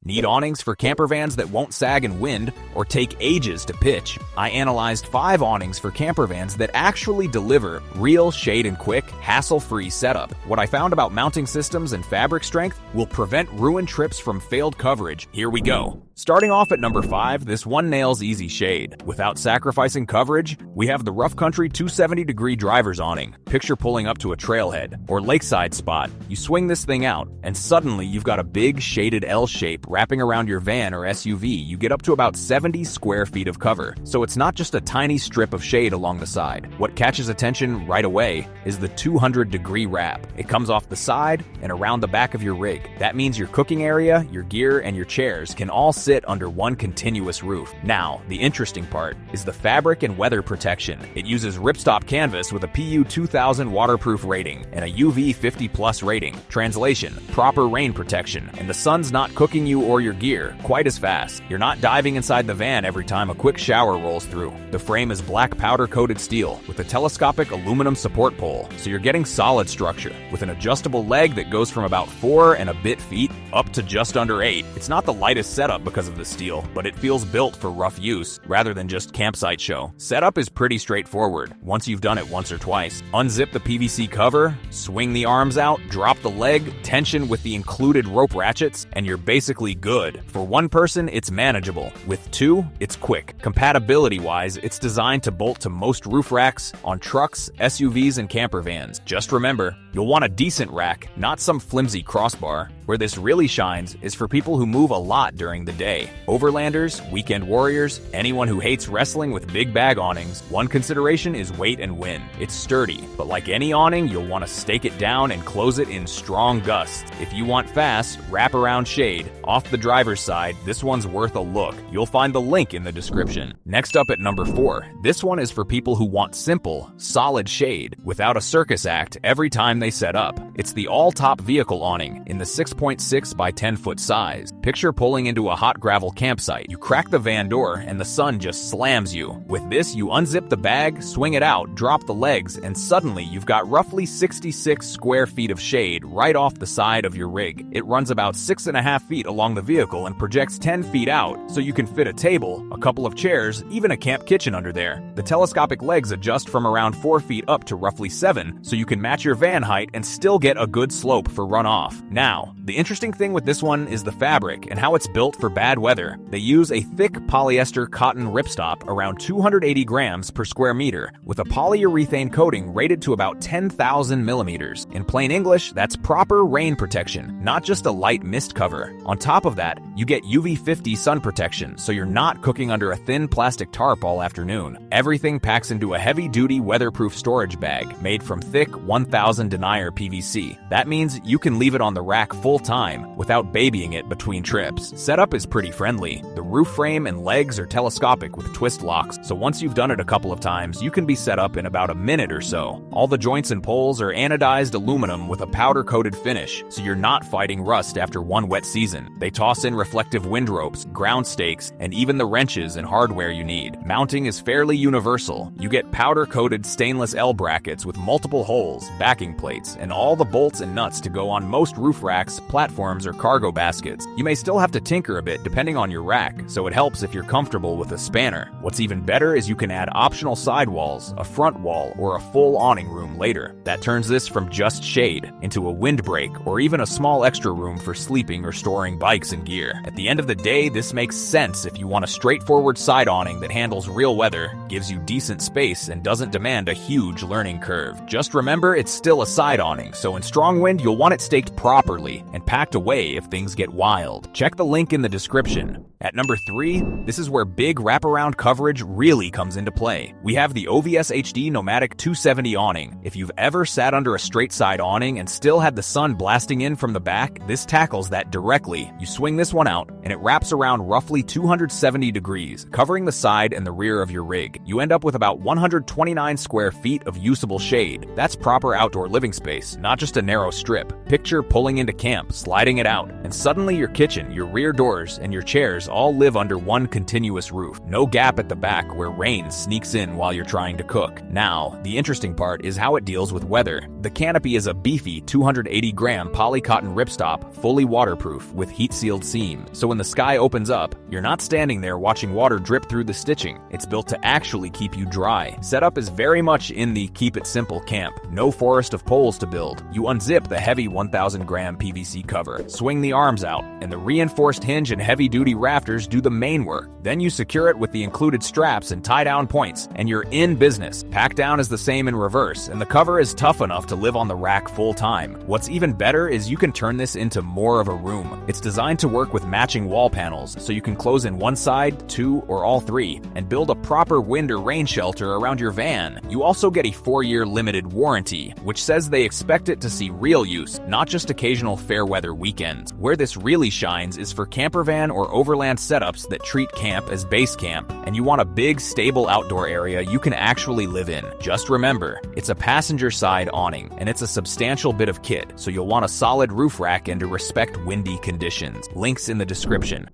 Need awnings for camper vans that won't sag in wind or take ages to pitch? I analyzed 5 awnings for camper vans that actually deliver real shade and quick, hassle-free setup. What I found about mounting systems and fabric strength will prevent ruined trips from failed coverage. Here we go. Starting off at number 5, this one nails easy shade. Without sacrificing coverage, we have the Rough Country 270-degree driver's awning. Picture pulling up to a trailhead or lakeside spot. You swing this thing out, and suddenly you've got a big shaded L shape wrapping around your van or SUV. You get up to about 70 square feet of cover. So it's not just a tiny strip of shade along the side. What catches attention right away is the 200-degree wrap. It comes off the side and around the back of your rig. That means your cooking area, your gear, and your chairs can all sit under one continuous roof. Now, the interesting part is the fabric and weather protection. It uses ripstop canvas with a PU 2000 waterproof rating and a UV 50+ rating. Translation: proper rain protection, and the sun's not cooking you or your gear quite as fast. You're not diving inside the van every time a quick shower rolls through. The frame is black powder-coated steel with a telescopic aluminum support pole, so you're getting solid structure. With an adjustable leg that goes from about 4 and a bit feet up to just under 8. It's not the lightest setup because of the steel, but it feels built for rough use rather than just campsite show. Setup is pretty straightforward once you've done it once or twice. Unzip the PVC cover, swing the arms out, drop the leg, tension with the included rope ratchets, and you're basically good. For one person, it's manageable. With 2, it's quick. Compatibility-wise, it's designed to bolt to most roof racks, on trucks, SUVs, and camper vans. Just remember, you'll want a decent rack, not some flimsy crossbar. Where this really shines is for people who move a lot during the day. Overlanders, weekend warriors, anyone who hates wrestling with big bag awnings. One consideration is weight and wind. It's sturdy, but like any awning, you'll want to stake it down and close it in strong gusts. If you want fast, wrap-around shade off the driver's side, this one's worth a look. You'll find the link in the description. Next up at number 4, this one is for people who want simple, solid shade without a circus act every time they set up. It's the all-top vehicle awning in the 6.6 by 10 foot size. Picture pulling into a hot gravel campsite. You crack the van door and the sun just slams you. With this, you unzip the bag, swing it out, drop the legs, and suddenly you've got roughly 66 square feet of shade right off the side of your rig. It runs about 6.5 feet along the vehicle and projects 10 feet out, so you can fit a table, a couple of chairs, even a camp kitchen under there. The telescopic legs adjust from around 4 feet up to roughly 7, so you can match your van height and still get a good slope for runoff. Now, the interesting thing with this one is the fabric and how it's built for bad weather. They use a thick polyester cotton ripstop around 280 grams per square meter with a polyurethane coating rated to about 10,000 millimeters. In plain English, that's proper rain protection, not just a light mist cover. On top of that, you get UV 50 sun protection, so you're not cooking under a thin plastic tarp all afternoon. Everything packs into a heavy-duty weatherproof storage bag made from thick 1000 denier PVC. That means you can leave it on the rack full time without babying it between trips. Setup is pretty friendly. The roof frame and legs are telescopic with twist locks, so once you've done it a couple of times, you can be set up in about a minute or so. All the joints and poles are anodized aluminum with a powder-coated finish, so you're not fighting rust after one wet season. They toss in reflective wind ropes, ground stakes, and even the wrenches and hardware you need. Mounting is fairly universal. You get powder-coated stainless L brackets with multiple holes, backing plates, and all the bolts and nuts to go on most roof racks, platforms, or cargo baskets. You may still have to tinker a bit depending on your rack, so it helps if you're comfortable with a spanner. What's even better is you can add optional sidewalls, a front wall, or a full awning room later. That turns this from just shade into a windbreak or even a small extra room for sleeping or storing bikes and gear. At the end of the day, this makes sense if you want a straightforward side awning that handles real weather, gives you decent space, and doesn't demand a huge learning curve. Just remember, it's still a side awning, so in strong wind, you'll want it staked properly and packed away if things get wild. Check the link in the description. At number 3, this is where big wraparound coverage really comes into play. We have the OVS HD Nomadic 270 awning. If you've ever sat under a straight side awning and still had the sun blasting in from the back, this tackles that directly. You swing this one out, and it wraps around roughly 270 degrees, covering the side and the rear of your rig. You end up with about 129 square feet of usable shade. That's proper outdoor living space, not just a narrow strip. Picture pulling into camp, camp, sliding it out, and suddenly your kitchen, your rear doors, and your chairs all live under one continuous roof. No gap at the back where rain sneaks in while you're trying to cook. Now, the interesting part is how it deals with weather. The canopy is a beefy 280-gram polycotton ripstop, fully waterproof with heat-sealed seam. So when the sky opens up, you're not standing there watching water drip through the stitching. It's built to actually keep you dry. Setup is very much in the keep it simple camp. No forest of poles to build. You unzip the heavy 1,000-gram PVC cover, swing the arms out, and the reinforced hinge and heavy-duty rafters do the main work. Then you secure it with the included straps and tie-down points, and you're in business. Pack down is the same in reverse, and the cover is tough enough to live on the rack full-time. What's even better is you can turn this into more of a room. It's designed to work with matching wall panels, so you can close in one side, two, or all three, and build a proper wind or rain shelter around your van. You also get a 4-year limited warranty, which says they expect it to see real use, not just occasional fair weather weekends. Where this really shines is for campervan or overland setups that treat camp as base camp, and you want a big, stable outdoor area you can actually live in. Just remember, it's a passenger side awning, and it's a substantial bit of kit, so you'll want a solid roof rack and to respect windy conditions. Links in the description.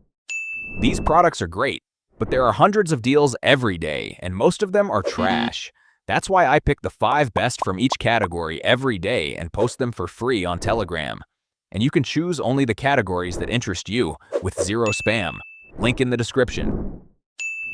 These products are great, but there are hundreds of deals every day, and most of them are trash. That's why I pick the 5 best from each category every day and post them for free on Telegram. And you can choose only the categories that interest you, with zero spam. Link in the description.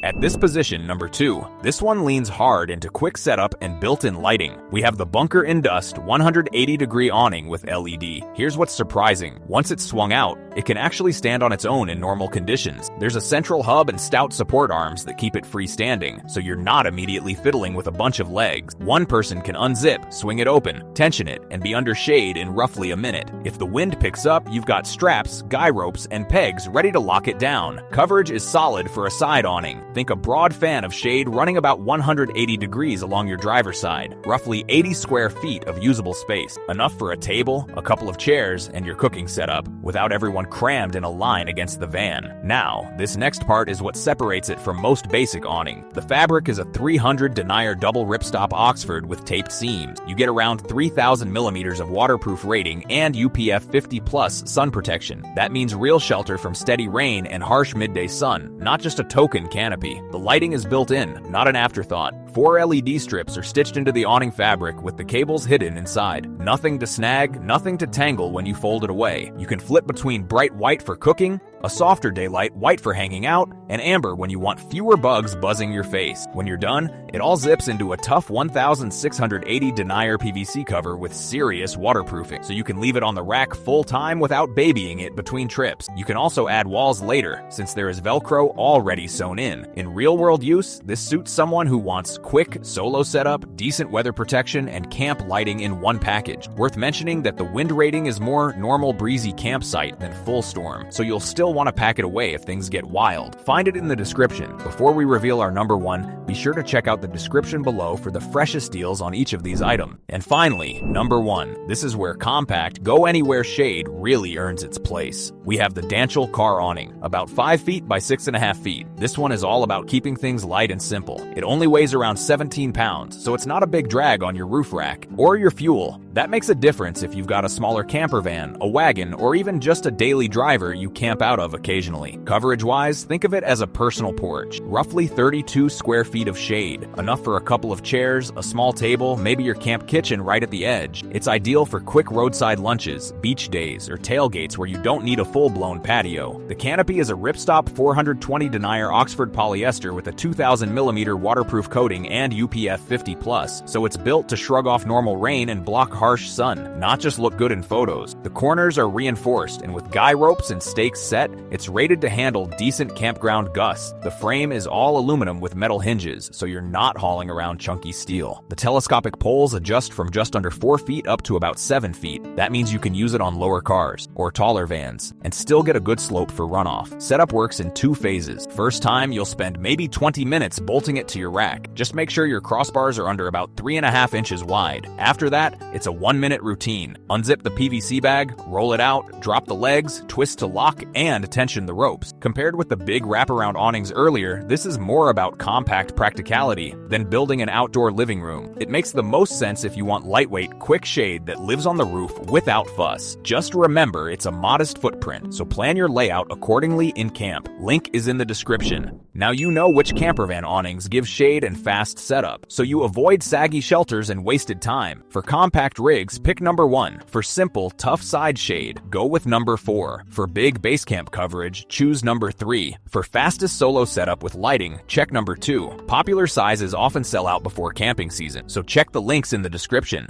At this position, number 2, this one leans hard into quick setup and built-in lighting. We have the Bunker INDUST 180-degree awning with LED. Here's what's surprising. Once it's swung out, it can actually stand on its own in normal conditions. There's a central hub and stout support arms that keep it freestanding, so you're not immediately fiddling with a bunch of legs. One person can unzip, swing it open, tension it, and be under shade in roughly a minute. If the wind picks up, you've got straps, guy ropes, and pegs ready to lock it down. Coverage is solid for a side awning. Think a broad fan of shade running about 180 degrees along your driver's side, roughly 80 square feet of usable space, enough for a table, a couple of chairs, and your cooking setup, without everyone crammed in a line against the van. Now, this next part is what separates it from most basic awning. The fabric is a 300 denier double ripstop Oxford with taped seams. You get around 3,000 millimeters of waterproof rating and UPF 50+ sun protection. That means real shelter from steady rain and harsh midday sun, not just a token canopy. The lighting is built in, not an afterthought. 4 LED strips are stitched into the awning fabric with the cables hidden inside. Nothing to snag, nothing to tangle when you fold it away. You can flip between bright white for cooking, a softer daylight white for hanging out, and amber when you want fewer bugs buzzing your face. When you're done, it all zips into a tough 1,680 denier PVC cover with serious waterproofing, so you can leave it on the rack full time without babying it between trips. You can also add walls later, since there is Velcro already sewn in. In real-world use, this suits someone who wants quick solo setup, decent weather protection, and camp lighting in one package. Worth mentioning that the wind rating is more normal breezy campsite than full storm, so you'll still want to pack it away if things get wild. Find it in the description. Before we reveal our number 1, be sure to check out the description below for the freshest deals on each of these items. And finally, number 1. This is where compact, go-anywhere shade really earns its place. We have the DANCHEL car awning, about 5 feet by 6.5 feet. This one is all about keeping things light and simple. It only weighs around 17 pounds, so it's not a big drag on your roof rack or your fuel. That makes a difference if you've got a smaller camper van, a wagon, or even just a daily driver you camp out of occasionally. Coverage-wise, think of it as a personal porch. Roughly 32 square feet of shade, enough for a couple of chairs, a small table, maybe your camp kitchen right at the edge. It's ideal for quick roadside lunches, beach days, or tailgates where you don't need a full-blown patio. The canopy is a ripstop 420 denier Oxford polyester with a 2,000 millimeter waterproof coating and UPF 50+, so it's built to shrug off normal rain and block harsh sun, not just look good in photos. The corners are reinforced, and with guy ropes and stakes set, it's rated to handle decent campground gusts. The frame is all aluminum with metal hinges, so you're not hauling around chunky steel. The telescopic poles adjust from just under 4 feet up to about 7 feet. That means you can use it on lower cars or taller vans and still get a good slope for runoff. Setup works in 2 phases. First time, you'll spend maybe 20 minutes bolting it to your rack. Just Just make sure your crossbars are under about 3.5 inches wide. After that, it's a 1-minute routine. Unzip the PVC bag, roll it out, drop the legs, twist to lock, and tension the ropes. Compared with the big wraparound awnings earlier, this is more about compact practicality than building an outdoor living room. It makes the most sense if you want lightweight, quick shade that lives on the roof without fuss. Just remember, it's a modest footprint, so plan your layout accordingly in camp. Link is in the description. Now you know which campervan awnings give shade and fast setup, so you avoid saggy shelters and wasted time. For compact rigs, pick number 1. For simple, tough side shade, go with number 4. For big base camp coverage, choose number 3. For fastest solo setup with lighting, check number 2. Popular sizes often sell out before camping season, so check the links in the description.